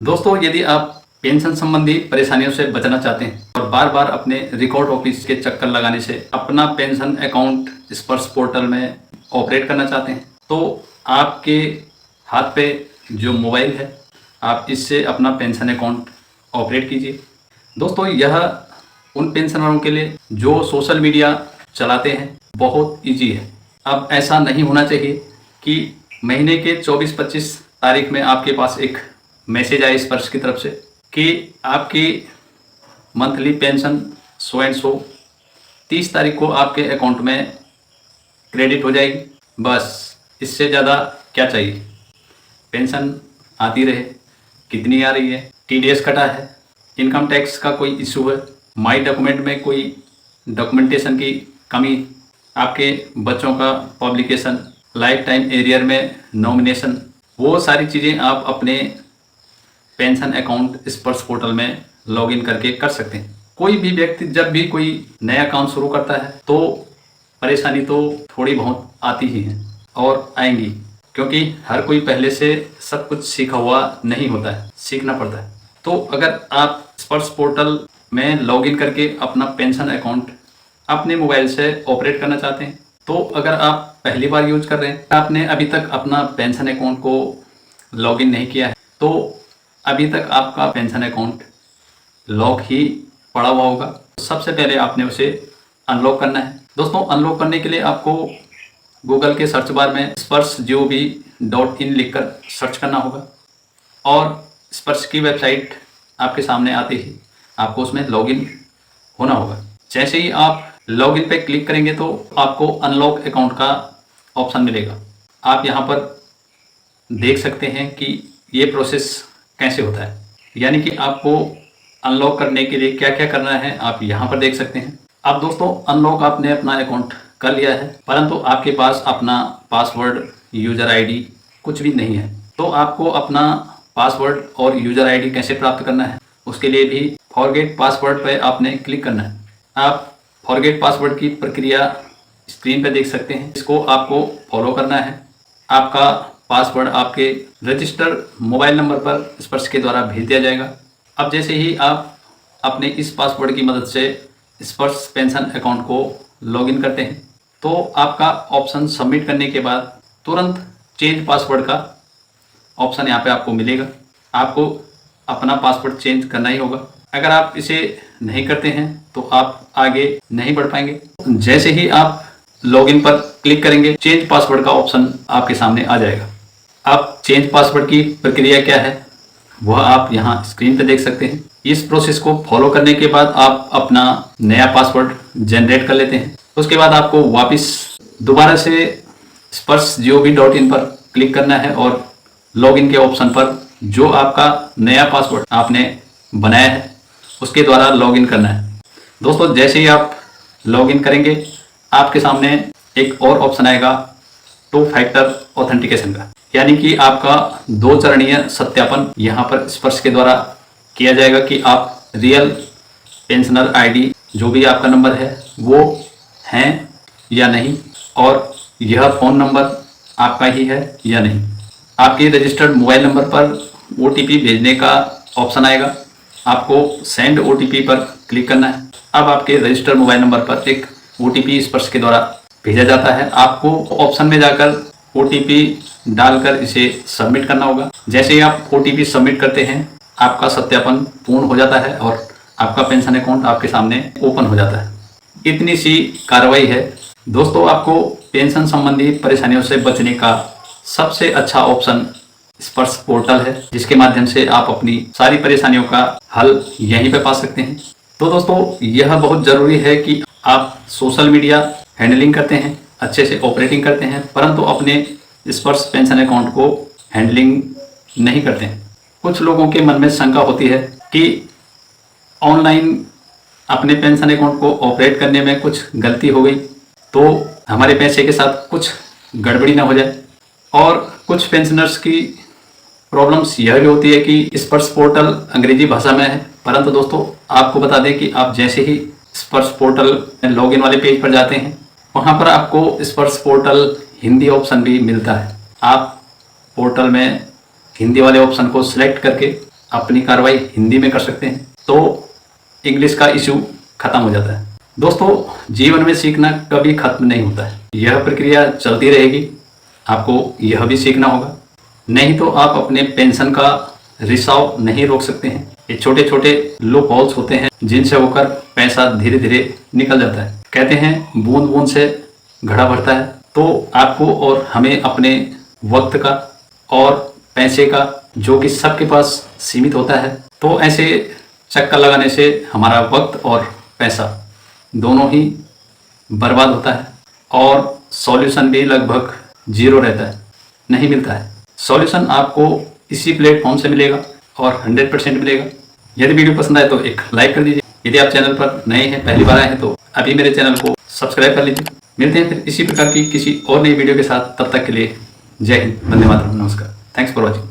दोस्तों, यदि आप पेंशन संबंधी परेशानियों से बचना चाहते हैं और बार बार अपने रिकॉर्ड ऑफिस के चक्कर लगाने से अपना पेंशन अकाउंट स्पर्श पोर्टल में ऑपरेट करना चाहते हैं, तो आपके हाथ पे जो मोबाइल है, आप इससे अपना पेंशन अकाउंट ऑपरेट कीजिए। दोस्तों, यह उन पेंशनरों के लिए जो सोशल मीडिया चलाते हैं बहुत ईजी है। अब ऐसा नहीं होना चाहिए कि महीने के 24-25 तारीख में आपके पास एक मैसेज आए स्पर्श की तरफ से कि आपकी monthly pension so and so 30 तारीख को आपके अकाउंट में क्रेडिट हो जाएगी। बस इससे ज़्यादा क्या चाहिए। पेंशन आती रहे, कितनी आ रही है, टीडीएस कटा है, इनकम टैक्स का कोई इशू है, माई डॉक्यूमेंट में कोई डॉक्यूमेंटेशन की कमी, आपके बच्चों का पब्लिकेशन, लाइफ टाइम एरियर में नॉमिनेशन, वो सारी चीज़ें आप अपने पेंशन अकाउंट स्पर्श पोर्टल में लॉगिन करके कर सकते हैं। कोई भी व्यक्ति जब भी कोई नया काम शुरू करता है तो परेशानी तो थोड़ी बहुत आती ही है और आएंगी, क्योंकि हर कोई पहले से सब कुछ सीखा हुआ नहीं होता है, सीखना पड़ता है। तो अगर आप स्पर्श पोर्टल में लॉगिन करके अपना पेंशन अकाउंट अपने मोबाइल से ऑपरेट करना चाहते हैं, तो अगर आप पहली बार यूज कर रहे हैं, आपने अभी तक अपना पेंशन अकाउंट को लॉगिन नहीं किया है, तो अभी तक आपका पेंशन अकाउंट लॉक ही पड़ा हुआ होगा। सबसे पहले आपने उसे अनलॉक करना है। दोस्तों, अनलॉक करने के लिए आपको गूगल के सर्च बार में spursh.gov.in लिखकर सर्च करना होगा और स्पर्श की वेबसाइट आपके सामने आते ही आपको उसमें लॉगिन होना होगा। जैसे ही आप लॉगिन पे क्लिक करेंगे तो आपको अनलॉक अकाउंट का ऑप्शन मिलेगा। आप यहाँ पर देख सकते हैं कि ये प्रोसेस कैसे होता है, यानी कि आपको अनलॉक करने के लिए क्या क्या करना है आप यहाँ पर देख सकते हैं। अब दोस्तों, अनलॉक आपने अपना अकाउंट कर लिया है, परंतु आपके पास अपना पासवर्ड, यूज़र आईडी कुछ भी नहीं है। तो आपको अपना पासवर्ड और यूज़र आईडी कैसे प्राप्त करना है, उसके लिए भी फॉरगेट पासवर्ड पर आपने क्लिक करना है। आप फॉरगेट पासवर्ड की प्रक्रिया स्क्रीन पर देख सकते हैं, इसको आपको फॉलो करना है। आपका पासवर्ड आपके रजिस्टर्ड मोबाइल नंबर पर स्पर्श के द्वारा भेज दिया जाएगा। अब जैसे ही आप अपने इस पासवर्ड की मदद से स्पर्श पेंशन अकाउंट को लॉगिन करते हैं, तो आपका ऑप्शन सबमिट करने के बाद तुरंत चेंज पासवर्ड का ऑप्शन यहाँ पे आपको मिलेगा। आपको अपना पासवर्ड चेंज करना ही होगा। अगर आप इसे नहीं करते हैं तो आप आगे नहीं बढ़ पाएंगे। जैसे ही आप लॉगिन पर क्लिक करेंगे, चेंज पासवर्ड का ऑप्शन आपके सामने आ जाएगा। अब चेंज पासवर्ड की प्रक्रिया क्या है वह आप यहाँ स्क्रीन पर देख सकते हैं। इस प्रोसेस को फॉलो करने के बाद आप अपना नया पासवर्ड जनरेट कर लेते हैं। उसके बाद आपको वापस दोबारा से spursh.gov.in पर क्लिक करना है और लॉगिन के ऑप्शन पर जो आपका नया पासवर्ड आपने बनाया है उसके द्वारा लॉगिन करना है। दोस्तों, जैसे ही आप लॉगिन करेंगे, आपके सामने एक और ऑप्शन आएगा 2 फैक्टर ऑथेंटिकेशन का, यानी कि आपका 2 चरणीय सत्यापन यहाँ पर स्पर्श के द्वारा किया जाएगा कि आप रियल पेंशनर आईडी जो भी आपका नंबर है वो हैं या नहीं, और यह फ़ोन नंबर आपका ही है या नहीं। आपके रजिस्टर्ड मोबाइल नंबर पर OTP भेजने का ऑप्शन आएगा, आपको सेंड OTP पर क्लिक करना है। अब आपके रजिस्टर्ड मोबाइल नंबर पर एक OTP स्पर्श के द्वारा भेजा जाता है। आपको ऑप्शन में जाकर OTP डालकर इसे सबमिट करना होगा। जैसे ही आप OTP सबमिट करते हैं, आपका सत्यापन पूर्ण हो जाता है और आपका पेंशन अकाउंट आपके सामने ओपन हो जाता है। इतनी सी कार्रवाई है। दोस्तों, आपको पेंशन संबंधी परेशानियों से बचने का सबसे अच्छा ऑप्शन स्पर्श पोर्टल है, जिसके माध्यम से आप अपनी सारी परेशानियों का हल यहीं पे पा सकते हैं। तो दोस्तों, यह बहुत ज़रूरी है कि आप सोशल मीडिया हैंडलिंग करते हैं, अच्छे से ऑपरेटिंग करते हैं, परंतु अपने स्पर्श पेंशन अकाउंट को हैंडलिंग नहीं करते हैं। कुछ लोगों के मन में शंका होती है कि ऑनलाइन अपने पेंशन अकाउंट को ऑपरेट करने में कुछ गलती हो गई तो हमारे पैसे के साथ कुछ गड़बड़ी ना हो जाए। और कुछ पेंशनर्स की प्रॉब्लम्स यह भी होती है कि स्पर्श पोर्टल अंग्रेजी भाषा में है, परंतु दोस्तों आपको बता दें कि आप जैसे ही स्पर्श पोर्टल लॉगिन वाले पेज पर जाते हैं, वहाँ पर आपको स्पर्श पोर्टल हिंदी ऑप्शन भी मिलता है। आप पोर्टल में हिंदी वाले ऑप्शन को सिलेक्ट करके अपनी कार्रवाई हिंदी में कर सकते हैं, तो इंग्लिश का इशू खत्म हो जाता है। दोस्तों, जीवन में सीखना कभी खत्म नहीं होता है, यह प्रक्रिया चलती रहेगी। आपको यह भी सीखना होगा, नहीं तो आप अपने पेंशन का रिसाव नहीं रोक सकते हैं। ये छोटे छोटे लूप होल्स होते हैं जिनसे होकर पैसा धीरे धीरे निकल जाता है। कहते हैं बूंद बूंद से घड़ा भरता है। तो आपको और हमें अपने वक्त का और पैसे का, जो कि सबके पास सीमित होता है, तो ऐसे चक्कर लगाने से हमारा वक्त और पैसा दोनों ही बर्बाद होता है और सॉल्यूशन भी लगभग जीरो रहता है, नहीं मिलता है। सॉल्यूशन आपको इसी प्लेटफॉर्म से मिलेगा और 100% मिलेगा। यदि वीडियो पसंद आए तो एक लाइक कर दीजिए। यदि आप चैनल पर नए हैं, पहली बार आए हैं, तो अभी मेरे चैनल को सब्सक्राइब कर लीजिए। मिलते हैं फिर इसी प्रकार की किसी और नई वीडियो के साथ। तब तक के लिए जय हिंद, वंदे मातरम, नमस्कार, थैंक्स फॉर वॉचिंग।